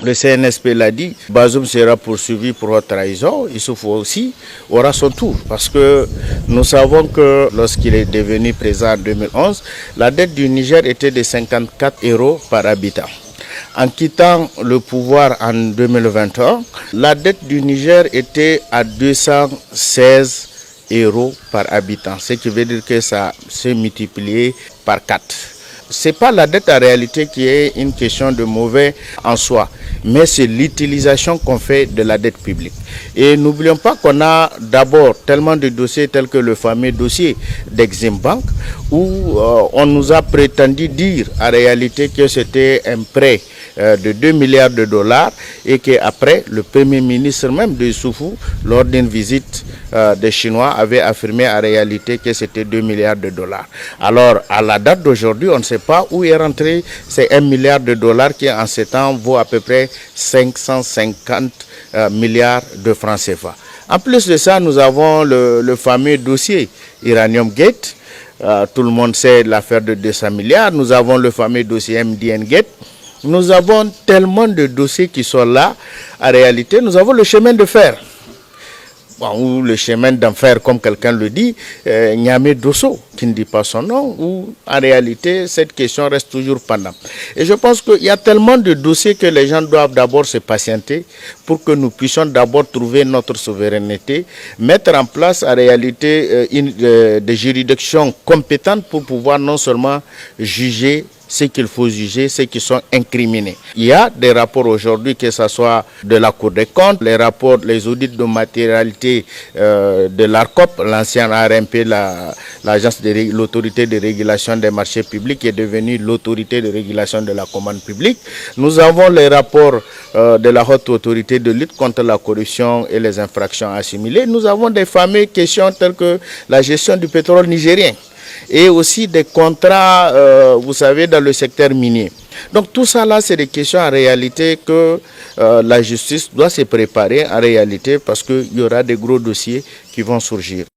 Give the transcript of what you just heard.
Le CNSP l'a dit, Bazoum sera poursuivi pour haute trahison, Issoufou aussi aura son tour. Parce que nous savons que lorsqu'il est devenu président en 2011, la dette du Niger était de 54 € par habitant. En quittant le pouvoir en 2021, la dette du Niger était à 216 € par habitant, ce qui veut dire que ça s'est multiplié par 4. Ce n'est pas la dette en réalité qui est une question de mauvais en soi, mais c'est l'utilisation qu'on fait de la dette publique. Et n'oublions pas qu'on a d'abord tellement de dossiers tels que le fameux dossier d'Exim Bank, où on nous a prétendu dire en réalité que c'était un prêt de 2 milliards de dollars et qu'après, le Premier ministre même de Issoufou, lors d'une visite des Chinois, avait affirmé en réalité que c'était 2 milliards de dollars. Alors, à la date d'aujourd'hui, on ne sait pas où est rentré ces 1 milliard de dollars qui en ces temps vaut à peu près 550 milliards de francs CFA. En plus de ça, nous avons le fameux dossier Iranium Gate. Tout le monde sait l'affaire de 200 milliards. Nous avons le fameux dossier MDN Gate. Nous avons tellement de dossiers qui sont là. En réalité, nous avons le chemin de fer. Ou le chemin d'enfer, comme quelqu'un le dit, Niamey Dosso, qui ne dit pas son nom, où en réalité, cette question reste toujours pendante. Et je pense qu'il y a tellement de dossiers que les gens doivent d'abord se patienter pour que nous puissions d'abord trouver notre souveraineté, mettre en place en réalité des juridictions compétentes pour pouvoir non seulement juger ce qu'il faut juger, ceux qui sont incriminés. Il y a des rapports aujourd'hui, que ce soit de la Cour des comptes, les rapports, les audits de matérialité de l'ARCOP, l'ancien ARMP, l'agence de l'autorité de régulation des marchés publics, qui est devenue l'autorité de régulation de la commande publique. Nous avons les rapports de la haute autorité de lutte contre la corruption et les infractions assimilées. Nous avons des fameuses questions telles que la gestion du pétrole nigérien et aussi des contrats, vous savez, dans le secteur minier. Donc tout ça là, c'est des questions en réalité que la justice doit se préparer en réalité parce qu'il y aura des gros dossiers qui vont surgir.